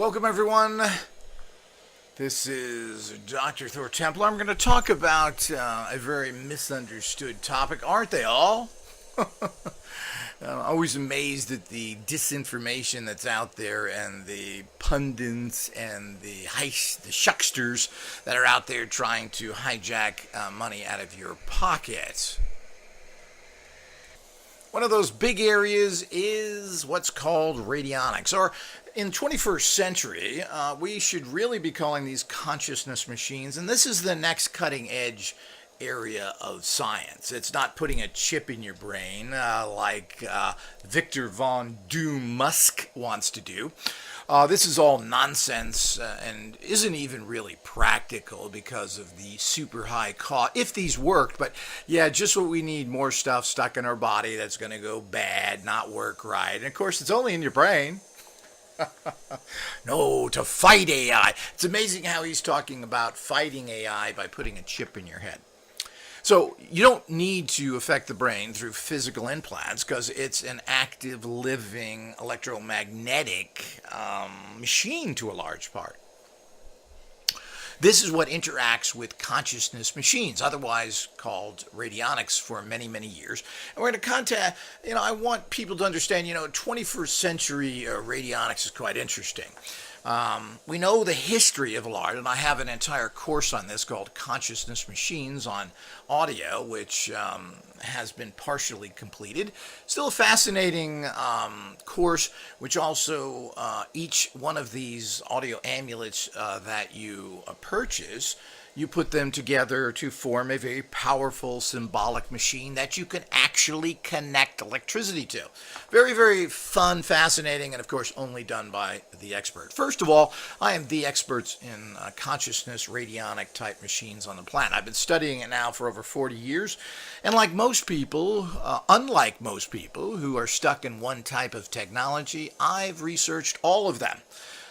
Welcome, everyone. This is Dr. Thor Templar. I'm going to talk about a very misunderstood topic. Aren't they all? I'm always amazed at the disinformation that's out there and the pundits and the shucksters that are out there trying to hijack money out of your pocket. One of those big areas is what's called radionics, or in 21st century, we should really be calling these consciousness machines, and this is the next cutting edge area of science. It's not putting a chip in your brain like Victor von Doom Musk wants to do. This is all nonsense and isn't even really practical because of the super high cost, if these worked. But yeah, just what we need, more stuff stuck in our body that's going to go bad, not work right. And of course, it's only in your brain. No, to fight AI. It's amazing how he's talking about fighting AI by putting a chip in your head. So you don't need to affect the brain through physical implants because it's an active, living, electromagnetic machine to a large part. This is what interacts with consciousness machines, otherwise called radionics, for many, many years. And we're going to contact, I want people to understand, 21st century radionics is quite interesting. We know the history of LARD, and I have an entire course on this called Consciousness Machines on audio, which has been partially completed. Still a fascinating course, which also each one of these audio amulets that you purchase, you put them together to form a very powerful symbolic machine that you can actually connect electricity to. Very, very fun, fascinating, and of course only done by the expert. First of all, I am the expert in consciousness radionic type machines on the planet. I've been studying it now for over 40 years, and like most people, unlike most people who are stuck in one type of technology, I've researched all of them.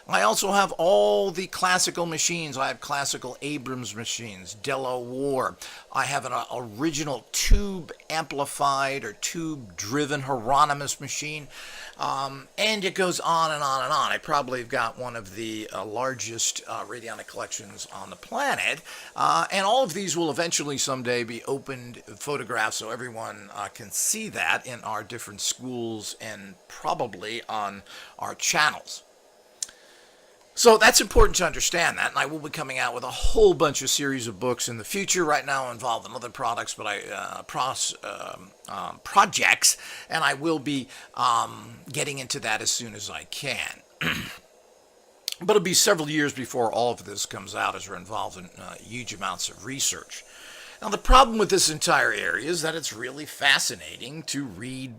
I also have all the classical machines. I have classical Abrams machines, Delaware. I have an original tube amplified or tube driven Hieronymus machine. And it goes on and on and on. I probably have got one of the largest radionic collections on the planet. And all of these will eventually someday be opened, photographed, so everyone can see that in our different schools and probably on our channels. So that's important to understand that, and I will be coming out with a whole bunch of series of books in the future. Right now I'm involved in other products, but projects, and I will be getting into that as soon as I can. But it'll be several years before all of this comes out, as we're involved in huge amounts of research. Now, the problem with this entire area is that it's really fascinating to read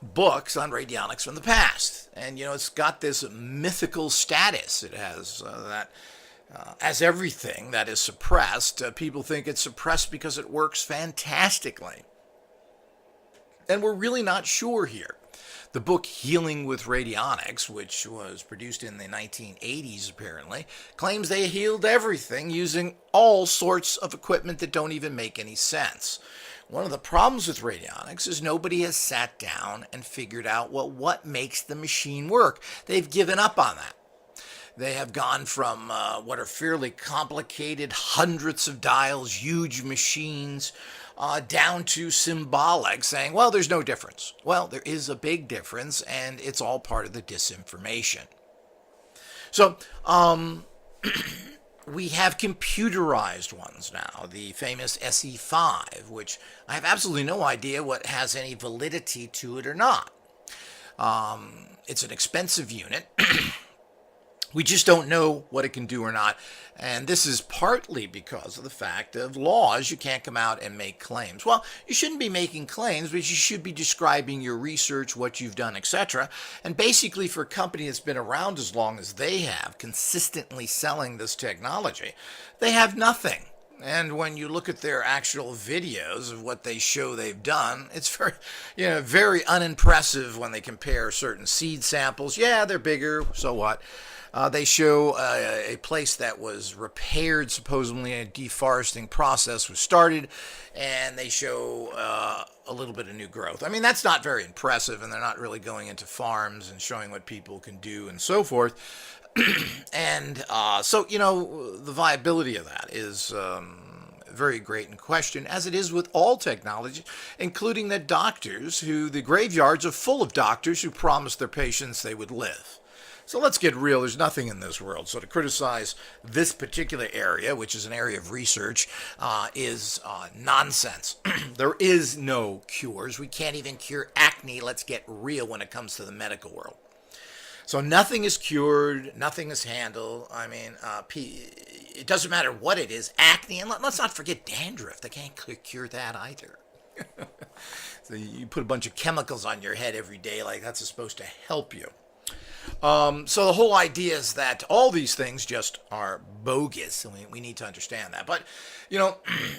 books on radionics from the past, and it's got this mythical status. It has that as everything that is suppressed, people think it's suppressed because it works fantastically, and we're really not sure here. The book Healing with Radionics, which was produced in the 1980s apparently, claims they healed everything using all sorts of equipment that don't even make any sense. One of the problems with radionics is nobody has sat down and figured out, what makes the machine work. They've given up on that. They have gone from what are fairly complicated, hundreds of dials, huge machines, down to symbolic, saying, well, there's no difference. Well, there is a big difference, and it's all part of the disinformation. So, we have computerized ones now, the famous SE5, which I have absolutely no idea what has any validity to it or not. It's an expensive unit. We just don't know what it can do or not. And this is partly because of the fact of laws. You can't come out and make claims. Well, you shouldn't be making claims, but you should be describing your research, what you've done, etc. And basically, for a company that's been around as long as they have, consistently selling this technology, they have nothing. And when you look at their actual videos of what they show they've done, it's very unimpressive when they compare certain seed samples. Yeah, they're bigger, so what? They show a place that was repaired, supposedly a deforesting process was started, and they show a little bit of new growth. I mean, that's not very impressive, and they're not really going into farms and showing what people can do and so forth. And so, the viability of that is very great in question, as it is with all technology, including the the graveyards are full of doctors who promised their patients they would live. So let's get real. There's nothing in this world. So to criticize this particular area, which is an area of research, is nonsense. There is no cures. We can't even cure acne. Let's get real when it comes to the medical world. So nothing is cured, nothing is handled. I mean, it doesn't matter what it is. Acne, and let's not forget dandruff. They can't cure that either. So you put a bunch of chemicals on your head every day, like that's supposed to help you. So the whole idea is that all these things just are bogus, and we need to understand that. But,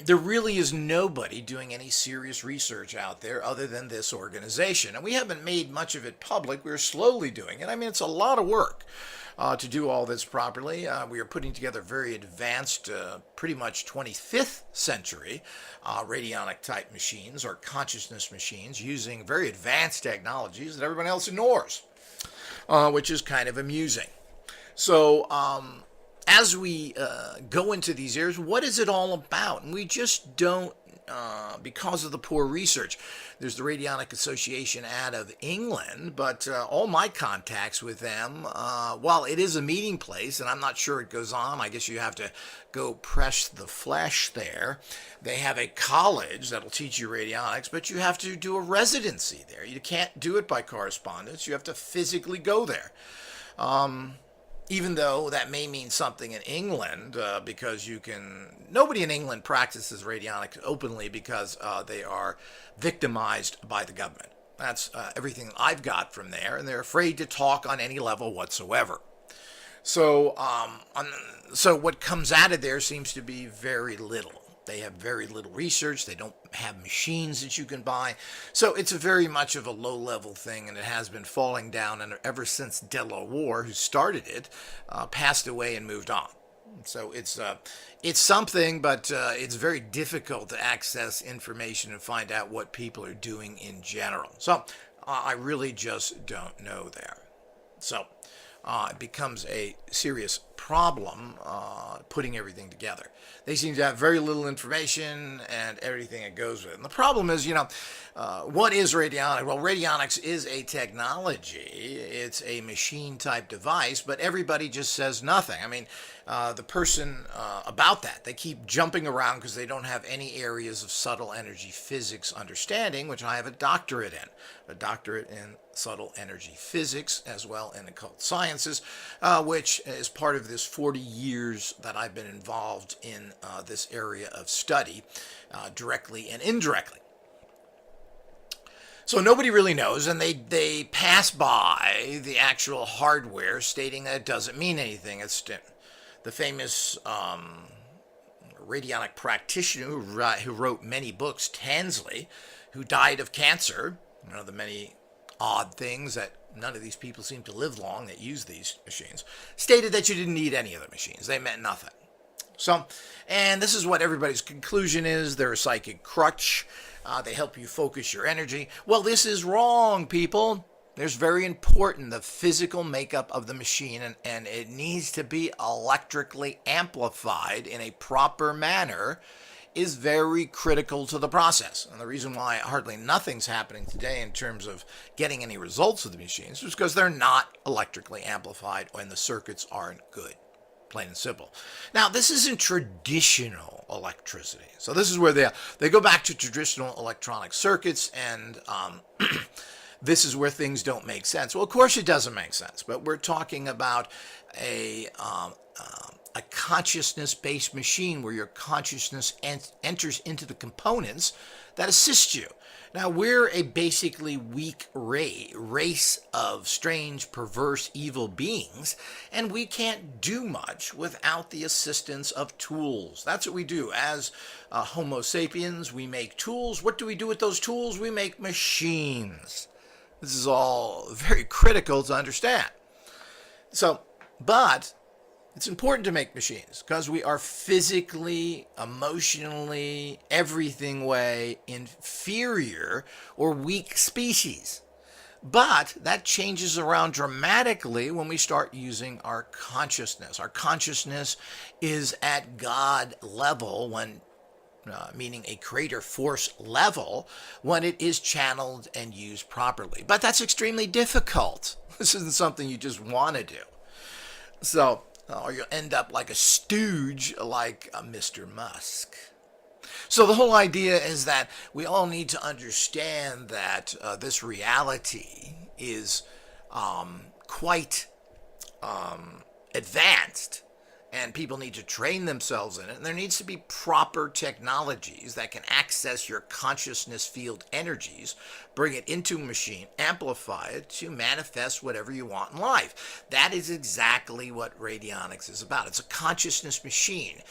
there really is nobody doing any serious research out there other than this organization. And we haven't made much of it public. We're slowly doing it. I mean, it's a lot of work to do all this properly. We are putting together very advanced, pretty much 25th century radionic type machines or consciousness machines using very advanced technologies that everyone else ignores. Which is kind of amusing. So, as we go into these areas, what is it all about? And we just don't, because of the poor research. There's the Radionic Association out of England, but all my contacts with them, while it is a meeting place, and I'm not sure it goes on, I guess you have to go press the flesh there. They have a college that'll teach you radionics, but you have to do a residency there. You can't do it by correspondence. You have to physically go there. Even though that may mean something in England, because nobody in England practices radionics openly because they are victimized by the government. That's everything I've got from there, and they're afraid to talk on any level whatsoever. So, so what comes out of there seems to be very little. They have very little research. They don't have machines that you can buy. So it's very much of a low-level thing, and it has been falling down and ever since Delaware, who started it, passed away and moved on. So it's something, but it's very difficult to access information and find out what people are doing in general. So I really just don't know there. So it becomes a serious problem putting everything together. They seem to have very little information and everything that goes with it. And the problem is, what is radionics? Well, radionics is a technology. It's a machine-type device, but everybody just says nothing. I mean, the person about that, they keep jumping around because they don't have any areas of subtle energy physics understanding, which I have a doctorate in subtle energy physics, as well in occult sciences, which is part of this 40 years that I've been involved in this area of study, directly and indirectly. So nobody really knows, and they pass by the actual hardware, stating that it doesn't mean anything. It's the famous radionic practitioner who wrote many books, Tansley, who died of cancer. The many odd things that none of these people seem to live long that use these machines, stated that you didn't need any of the machines. They meant nothing. So, and this is what everybody's conclusion is. They're a psychic crutch. They help you focus your energy. Well, this is wrong, people. There's very important the physical makeup of the machine, and it needs to be electrically amplified in a proper manner is very critical to the process. And the reason why hardly nothing's happening today in terms of getting any results with the machines is because they're not electrically amplified and the circuits aren't good. Plain and simple. Now, this isn't traditional electricity. So this is where they go back to traditional electronic circuits, and this is where things don't make sense. Well, of course it doesn't make sense, but we're talking about a consciousness-based machine where your consciousness enters into the components that assist you. Now, we're a basically weak race of strange, perverse, evil beings, and we can't do much without the assistance of tools. That's what we do. As Homo sapiens, we make tools. What do we do with those tools? We make machines. This is all very critical to understand. So, But it's important to make machines because we are physically, emotionally, everything way inferior or weak species. But that changes around dramatically when we start using our consciousness. Our consciousness is at God level when meaning a creator force level, when it is channeled and used properly. But that's extremely difficult. This isn't something you just want to do. So, or you'll end up like a stooge like Mr. Musk. So the whole idea is that we all need to understand that this reality is quite advanced, and people need to train themselves in it. And there needs to be proper technologies that can access your consciousness field energies, bring it into a machine, amplify it to manifest whatever you want in life. That is exactly what radionics is about. It's a consciousness machine.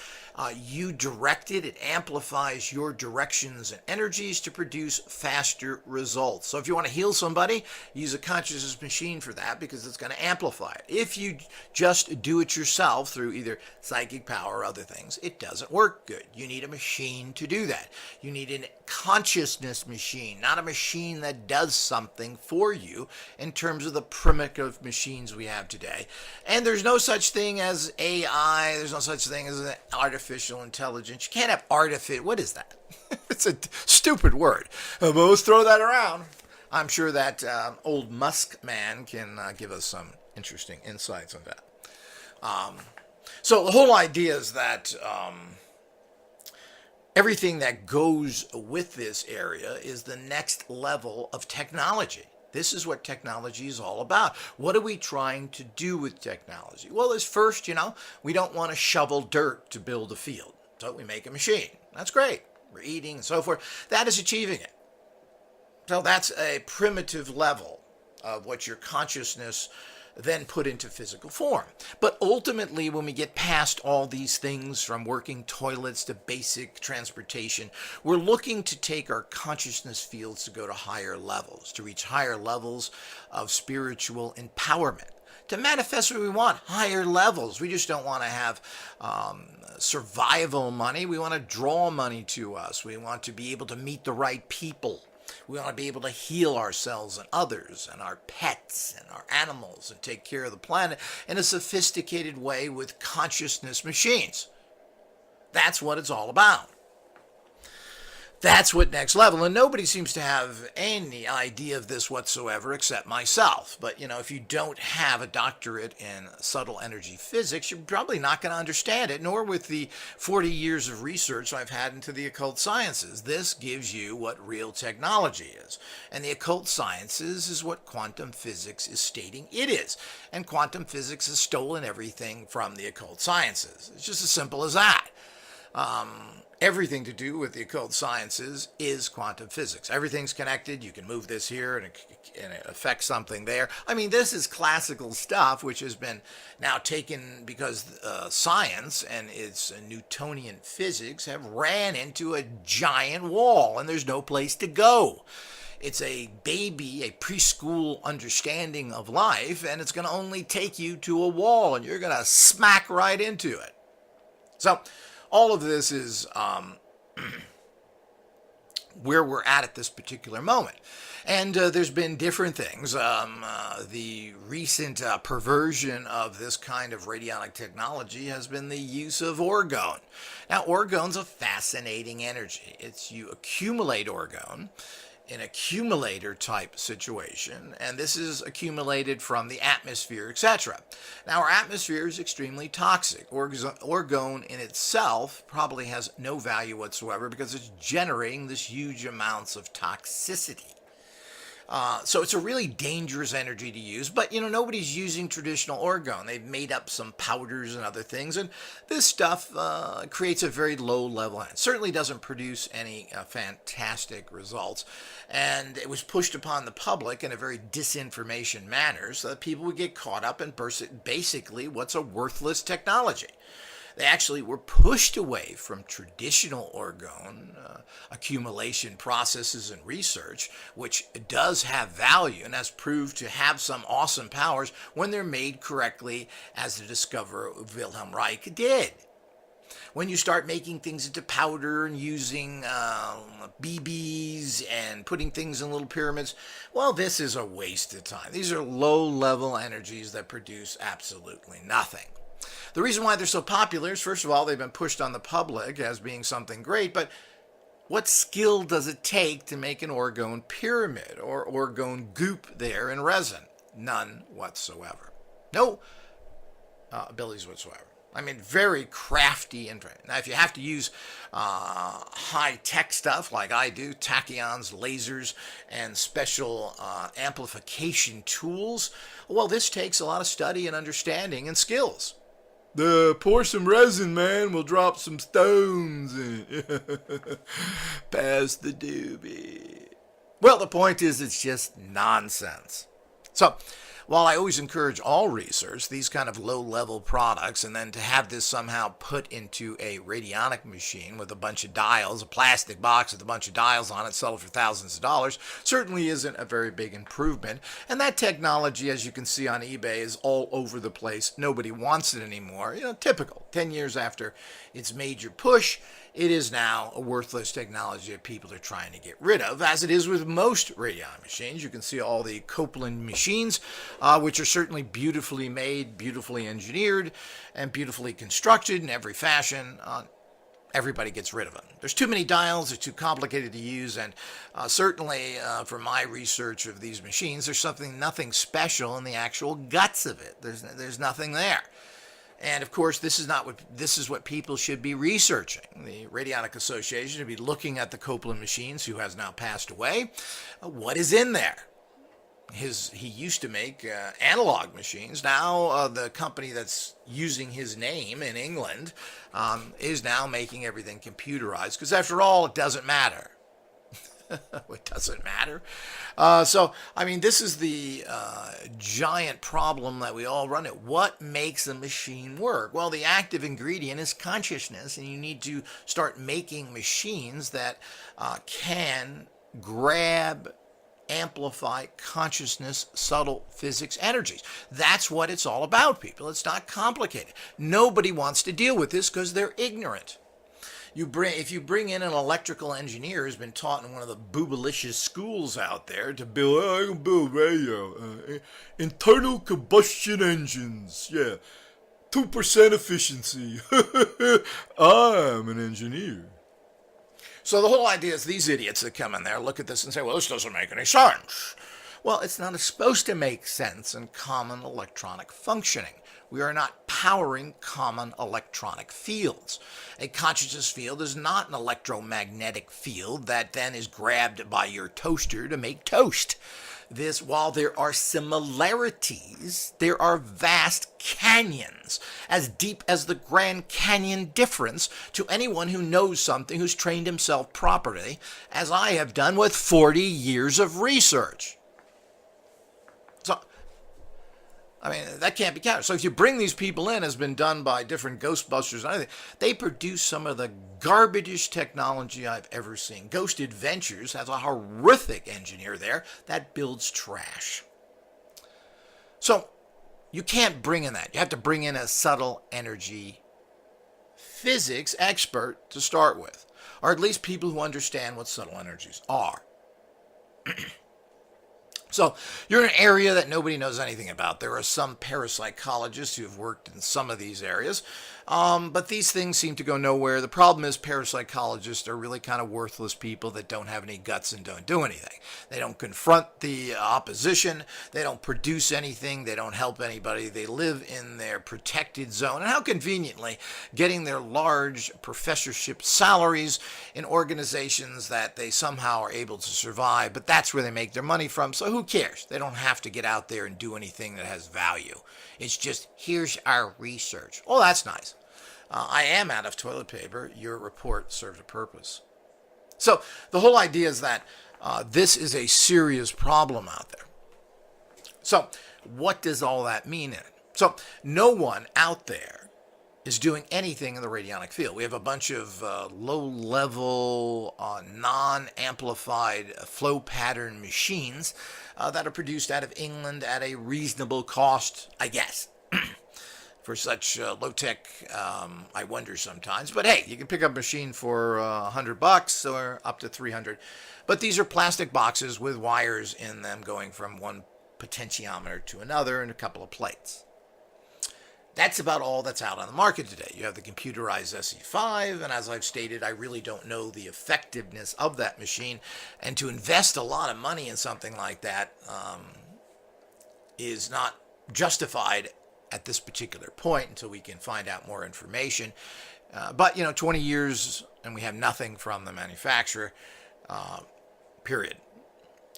You direct it, it amplifies your directions and energies to produce faster results. So if you want to heal somebody, use a consciousness machine for that because it's going to amplify it. If you just do it yourself through either psychic power or other things, it doesn't work good. You need a machine to do that. You need a consciousness machine, not a machine that does something for you in terms of the primitive machines we have today. And there's no such thing as AI. There's no such thing as an artificial intelligence. You can't have artificial. What is that? It's a stupid word. But let's throw that around. I'm sure that old Musk man can give us some interesting insights on that. So the whole idea is that everything that goes with this area is the next level of technology. This is what technology is all about. What are we trying to do with technology? Well, as first, we don't want to shovel dirt to build a field. So we make a machine. That's great. We're eating and so forth. That is achieving it. So that's a primitive level of what your consciousness then put into physical form. But ultimately, when we get past all these things, from working toilets to basic transportation, we're looking to take our consciousness fields to go to higher levels, to reach higher levels of spiritual empowerment, to manifest what we want, higher levels. We just don't want to have survival money. We want to draw money to us. We want to be able to meet the right people. We want to be able to heal ourselves and others and our pets and our animals and take care of the planet in a sophisticated way with consciousness machines. That's what it's all about. That's what next level. And nobody seems to have any idea of this whatsoever except myself. But, if you don't have a doctorate in subtle energy physics, you're probably not going to understand it, nor with the 40 years of research I've had into the occult sciences. This gives you what real technology is. And the occult sciences is what quantum physics is stating it is. And quantum physics has stolen everything from the occult sciences. It's just as simple as that. Everything to do with the occult sciences is quantum physics. Everything's connected. You can move this here and it affects something there. I mean, this is classical stuff, which has been now taken because science and its Newtonian physics have ran into a giant wall, and there's no place to go. It's a baby, a preschool understanding of life, and it's going to only take you to a wall, and you're going to smack right into it. So all of this is where we're at this particular moment. And there's been different things. The recent perversion of this kind of radionic technology has been the use of orgone. Now, orgone's a fascinating energy. You accumulate orgone an accumulator type situation, and this is accumulated from the atmosphere, etc. Now, our atmosphere is extremely toxic. Orgone in itself probably has no value whatsoever because it's generating this huge amounts of toxicity. So it's a really dangerous energy to use, but nobody's using traditional orgone. They've made up some powders and other things, and this stuff creates a very low level. It certainly doesn't produce any fantastic results, and it was pushed upon the public in a very disinformation manner so that people would get caught up in basically what's a worthless technology. They actually were pushed away from traditional orgone accumulation processes and research, which does have value and has proved to have some awesome powers when they're made correctly, as the discoverer Wilhelm Reich did. When you start making things into powder and using BBs and putting things in little pyramids, well, this is a waste of time. These are low-level energies that produce absolutely nothing. The reason why they're so popular is, first of all, they've been pushed on the public as being something great, but what skill does it take to make an orgone pyramid or orgone goop there in resin? None whatsoever. No abilities whatsoever. I mean, very crafty. Now, if you have to use high-tech stuff like I do, tachyons, lasers, and special amplification tools, well, this takes a lot of study and understanding and skills. Pour some resin, man. We'll drop some stones in. Pass the doobie. Well, the point is, it's just nonsense. So, while I always encourage all research, these kind of low-level products, and then to have this somehow put into a radionic machine with a bunch of dials, a plastic box with a bunch of dials on it, sell it for thousands of dollars, certainly isn't a very big improvement. And that technology, as you can see on eBay, is all over the place. Nobody wants it anymore. You know, typical. 10 years after its major push, it is now a worthless technology that people are trying to get rid of, as it is with most radionic machines. You can see all the Copeland machines, which are certainly beautifully made, beautifully engineered, and beautifully constructed in every fashion. Everybody gets rid of them. There's too many dials, they're too complicated to use, and certainly from my research of these machines, there's nothing special in the actual guts of it. There's nothing there. And of course, this is what people should be researching. The Radionic Association should be looking at the Copeland machines, who has now passed away. What is in there? He used to make analog machines. Now the company that's using his name in England is now making everything computerized, because after all, it doesn't matter. It doesn't matter. So, I mean, this is the giant problem that we all run into. What makes a machine work? Well, the active ingredient is consciousness, and you need to start making machines that can grab, amplify consciousness, subtle physics energies. That's what it's all about, people. It's not complicated. Nobody wants to deal with this because they're ignorant. If you bring in an electrical engineer who's been taught in one of the boobalicious schools out there to build, I can build radio, internal combustion engines, 2% efficiency. I'm an engineer. So the whole idea is these idiots that come in there look at this and say, well, this doesn't make any sense. Well, it's not supposed to make sense in common electronic functioning. We are not powering common electronic fields. A consciousness field is not an electromagnetic field that then is grabbed by your toaster to make toast. While there are similarities, there are vast canyons, as deep as the Grand Canyon difference to anyone who knows something, who's trained himself properly, as I have done with 40 years of research. So, I mean, that can't be counted. So if you bring these people in, as been done by different Ghostbusters and everything, they produce some of the garbage technology I've ever seen. Ghost Adventures has a horrific engineer there that builds trash. So you can't bring in that. You have to bring in a subtle energy physics expert to start with, or at least people who understand what subtle energies are. So you're in an area that nobody knows anything about. There are some parapsychologists who have worked in some of these areas, but these things seem to go nowhere. The problem is parapsychologists are really kind of worthless people that don't have any guts and don't do anything. They don't confront the opposition. They don't produce anything. They don't help anybody. They live in their protected zone. And how conveniently, getting their large professorship salaries in organizations that they somehow are able to survive, but that's where they make their money from. So who cares? They don't have to get out there and do anything that has value. It's just, here's our research. Oh, that's nice. I am out of toilet paper. Your report served a purpose. So the whole idea is that this is a serious problem out there. So what does all that mean in it? So no one out there is doing anything in the radionic field. We have a bunch of low-level, non-amplified flow pattern machines that are produced out of England at a reasonable cost, I guess. For such low-tech, I wonder sometimes. But hey, you can pick up a machine for $100 or up to $300. But these are plastic boxes with wires in them going from one potentiometer to another and a couple of plates. That's about all that's out on the market today. You have the computerized SE5, and as I've stated, I really don't know the effectiveness of that machine. And to invest a lot of money in something like that is not justified at this particular point until we can find out more information. But, 20 years and we have nothing from the manufacturer, period.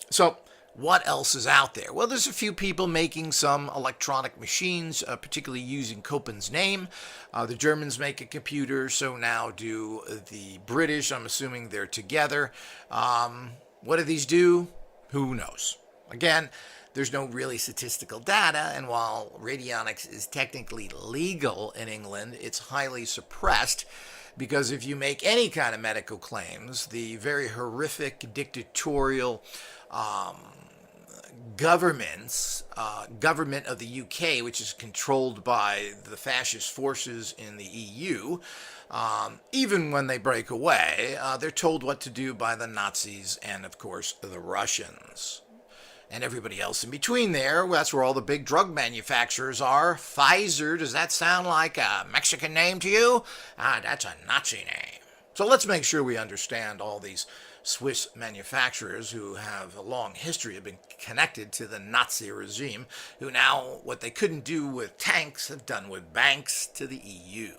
So what else is out there? Well, there's a few people making some electronic machines, particularly using Koppen's name. The Germans make a computer, so now do the British. I'm assuming they're together. What do these do? Who knows? Again, there's no really statistical data, and while radionics is technically legal in England, it's highly suppressed because if you make any kind of medical claims, the very horrific dictatorial government of the UK, which is controlled by the fascist forces in the EU, even when they break away, they're told what to do by the Nazis and, of course, the Russians. And everybody else in between there. Well, that's where all the big drug manufacturers are. Pfizer, does that sound like a Mexican name to you? That's a Nazi name. So let's make sure we understand all these Swiss manufacturers who have a long history have been connected to the Nazi regime, who now, what they couldn't do with tanks, have done with banks to the EU.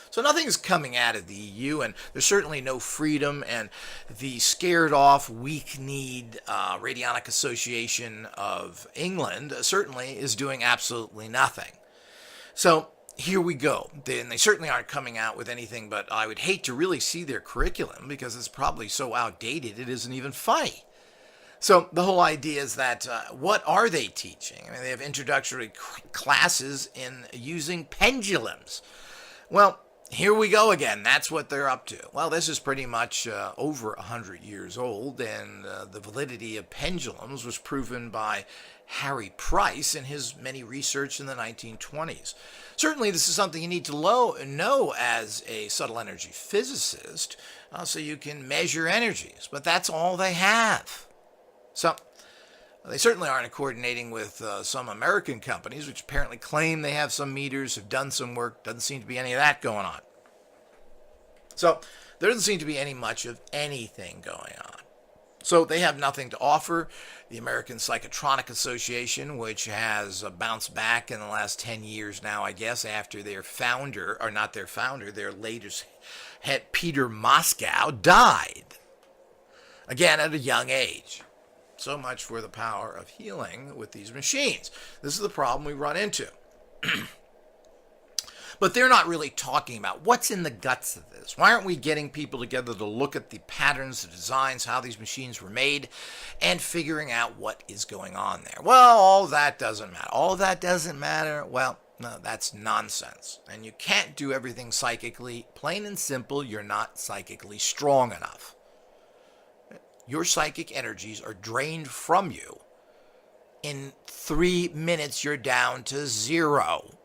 So nothing's coming out of the EU, and there's certainly no freedom, and the scared-off, weak-kneed Radionic Association of England certainly is doing absolutely nothing. So here we go. And they certainly aren't coming out with anything, but I would hate to really see their curriculum because it's probably so outdated it isn't even funny. So the whole idea is that what are they teaching? I mean, they have introductory classes in using pendulums. Well, here we go again. That's what they're up to. Well, this is pretty much over 100 years old, and the validity of pendulums was proven by Harry Price in his many research in the 1920s. Certainly, this is something you need to know as a subtle energy physicist, so you can measure energies, but that's all they have. So they certainly aren't coordinating with some American companies, which apparently claim they have some meters, have done some work. Doesn't seem to be any of that going on. So there doesn't seem to be any much of anything going on. So they have nothing to offer. The American Psychotronic Association, which has bounced back in the last 10 years now, I guess, after their founder, or not their founder, their latest head, Peter Moscow, died. Again, at a young age. So much for the power of healing with these machines. This is the problem we run into. But they're not really talking about what's in the guts of this. Why aren't we getting people together to look at the patterns, the designs, how these machines were made, and figuring out what is going on there? Well, all that doesn't matter. All that doesn't matter? Well, no, that's nonsense. And you can't do everything psychically. Plain and simple, you're not psychically strong enough. Your psychic energies are drained from you. In 3 minutes, you're down to 0.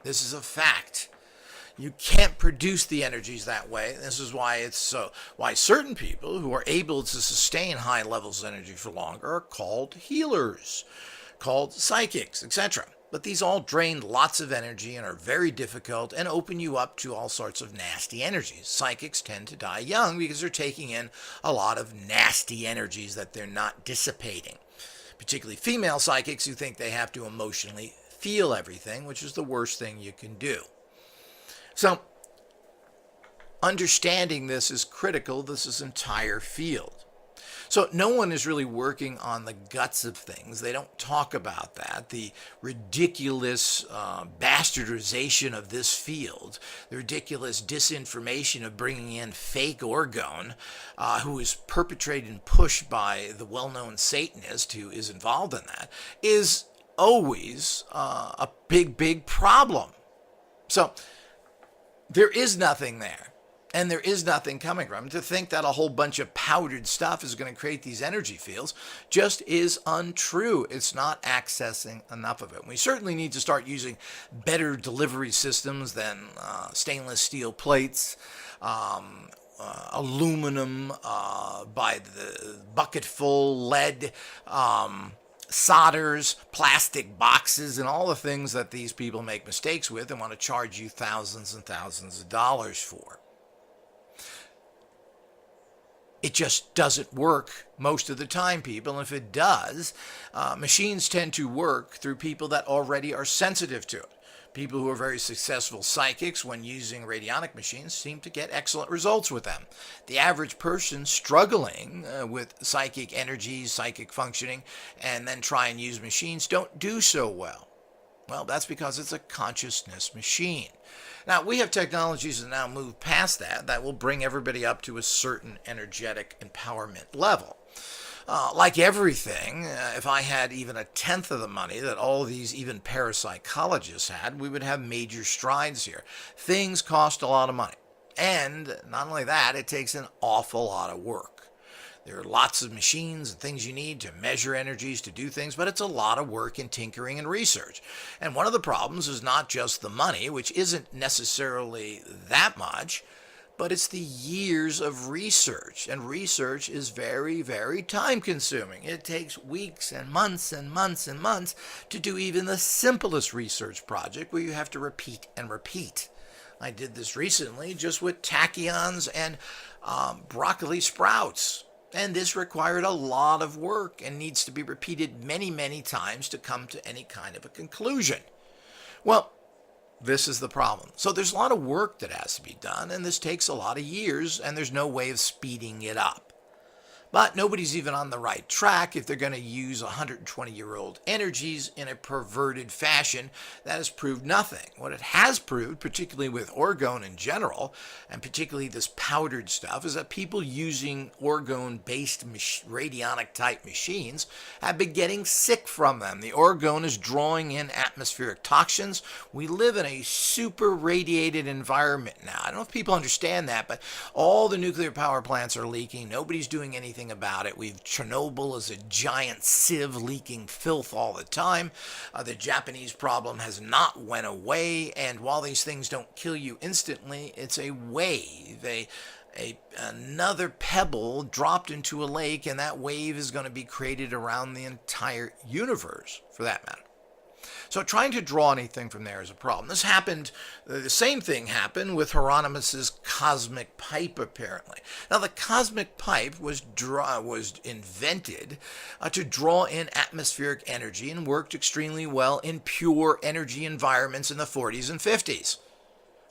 This is a fact. You can't produce the energies that way. This is why why certain people who are able to sustain high levels of energy for longer are called healers, called psychics, etc. But these all drain lots of energy and are very difficult and open you up to all sorts of nasty energies. Psychics tend to die young because they're taking in a lot of nasty energies that they're not dissipating. Particularly female psychics who think they have to emotionally feel everything, which is the worst thing you can do. So, understanding this is critical. This is entire field. So no one is really working on the guts of things. They don't talk about that. The ridiculous bastardization of this field, the ridiculous disinformation of bringing in fake orgone, who is perpetrated and pushed by the well-known Satanist who is involved in that, is always a big, big problem. So There is nothing there. And there is nothing coming from it. To think that a whole bunch of powdered stuff is going to create these energy fields just is untrue. It's not accessing enough of it. We certainly need to start using better delivery systems than stainless steel plates, aluminum by the bucketful, lead, solders, plastic boxes, and all the things that these people make mistakes with and want to charge you thousands and thousands of dollars for. It just doesn't work most of the time, people. And if it does, machines tend to work through people that already are sensitive to it. People who are very successful psychics when using radionic machines seem to get excellent results with them. The average person struggling with psychic energies, psychic functioning, and then try and use machines don't do so well. Well, that's because it's a consciousness machine. Now, we have technologies that now move past that will bring everybody up to a certain energetic empowerment level. Like everything, if I had even a tenth of the money that all these even parapsychologists had, we would have major strides here. Things cost a lot of money. And not only that, it takes an awful lot of work. There are lots of machines and things you need to measure energies, to do things, but it's a lot of work in tinkering and research. And one of the problems is not just the money, which isn't necessarily that much, but it's the years of research. And research is very, very time consuming. It takes weeks and months and months and months to do even the simplest research project where you have to repeat and repeat. I did this recently just with tachyons and broccoli sprouts. And this required a lot of work and needs to be repeated many, many times to come to any kind of a conclusion. Well, this is the problem. So there's a lot of work that has to be done, and this takes a lot of years, and there's no way of speeding it up. But nobody's even on the right track if they're going to use 120-year-old energies in a perverted fashion. That has proved nothing. What it has proved, particularly with orgone in general, and particularly this powdered stuff, is that people using orgone-based radionic-type machines have been getting sick from them. The orgone is drawing in atmospheric toxins. We live in a super radiated environment now. I don't know if people understand that, but all the nuclear power plants are leaking. Nobody's doing anything about it. Chernobyl is a giant sieve leaking filth all the time. The Japanese problem has not went away, and while these things don't kill you instantly, it's a wave, another pebble dropped into a lake, and that wave is going to be created around the entire universe, for that matter. So trying to draw anything from there is a problem. This happened, the same thing happened with Hieronymus's cosmic pipe, apparently. Now, the cosmic pipe was invented to draw in atmospheric energy and worked extremely well in pure energy environments in the 40s and 50s.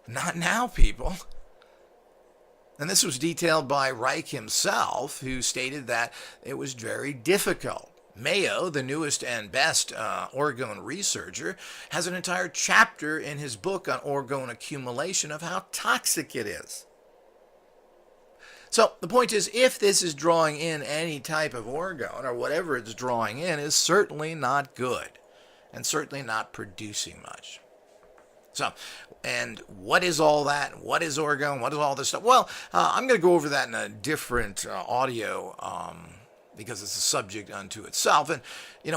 Not now, people. And this was detailed by Reich himself, who stated that it was very difficult. Mayo, the newest and best orgone researcher, has an entire chapter in his book on orgone accumulation of how toxic it is. So the point is, if this is drawing in any type of orgone, or whatever it's drawing in, is certainly not good, and certainly not producing much. So, and what is all that? What is orgone? What is all this stuff? Well, I'm going to go over that in a different audio because it's a subject unto itself. And,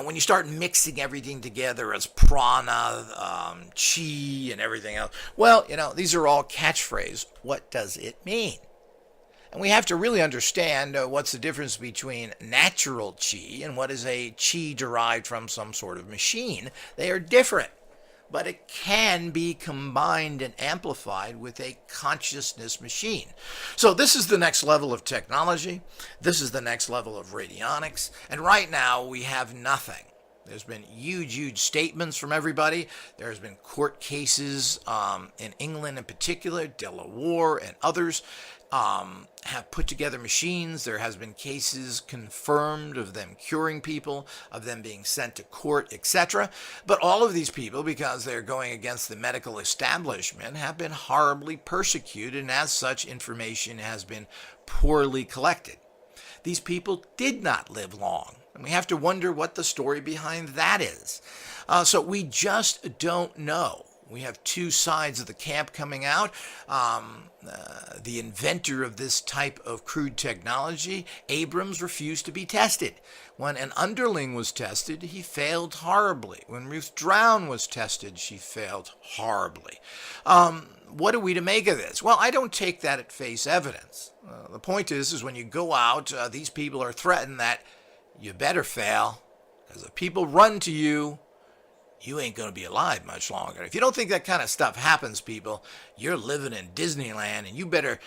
when you start mixing everything together as prana, chi, and everything else, well, these are all catchphrases. What does it mean? And we have to really understand what's the difference between natural chi and what is a chi derived from some sort of machine. They are different. But it can be combined and amplified with a consciousness machine. So this is the next level of technology. This is the next level of radionics. And right now we have nothing. There's been huge statements from everybody. There's been court cases in England in particular, Delaware and others have put together machines. There has been cases confirmed of them curing people, of them being sent to court, etc. But all of these people, because they're going against the medical establishment, have been horribly persecuted, and as such, information has been poorly collected. These people did not live long, and we have to wonder what the story behind that is. So we just don't know. We have two sides of the camp coming out. The inventor of this type of crude technology, Abrams, refused to be tested. When an underling was tested, he failed horribly. When Ruth Drown was tested, she failed horribly. What are we to make of this? Well, I don't take that at face evidence. The point is when you go out, these people are threatened that you better fail, because if people run to you, you ain't going to be alive much longer. If you don't think that kind of stuff happens, people, you're living in Disneyland, and you better,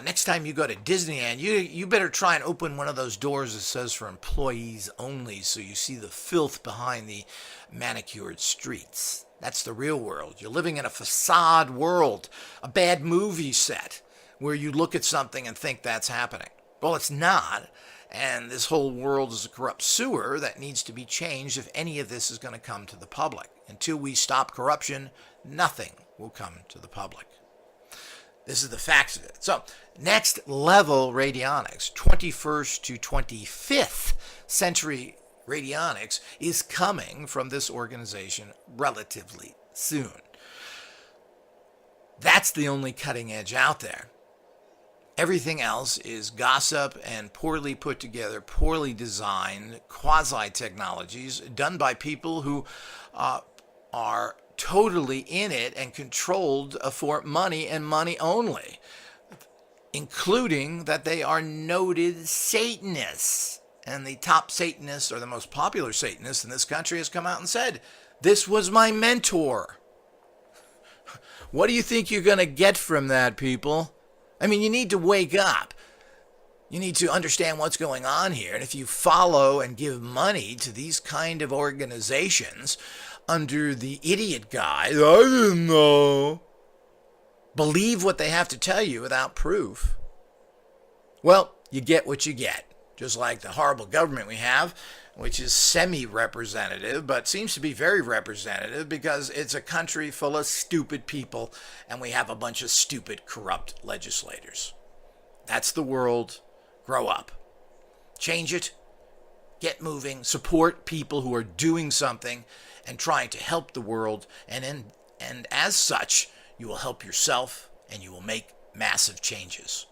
next time you go to Disneyland, you better try and open one of those doors that says for employees only, so you see the filth behind the manicured streets. That's the real world. You're living in a facade world, a bad movie set, where you look at something and think that's happening. Well, it's not. And this whole world is a corrupt sewer that needs to be changed if any of this is going to come to the public. Until we stop corruption, nothing will come to the public. This is the facts of it. So, next level radionics, 21st to 25th century radionics, is coming from this organization relatively soon. That's the only cutting edge out there. Everything else is gossip and poorly put together, poorly designed quasi-technologies done by people who are totally in it and controlled for money and money only, including that they are noted Satanists. And the top Satanist, or the most popular Satanist in this country, has come out and said, "This was my mentor." What do you think you're going to get from that, people? I mean, you need to wake up. You need to understand what's going on here. And if you follow and give money to these kind of organizations under the idiot guise, "I didn't know," believe what they have to tell you without proof, well, you get what you get. Just like the horrible government we have, which is semi-representative, but seems to be very representative because it's a country full of stupid people, and we have a bunch of stupid, corrupt legislators. That's the world. Grow up. Change it. Get moving. Support people who are doing something and trying to help the world, and as such, you will help yourself, and you will make massive changes.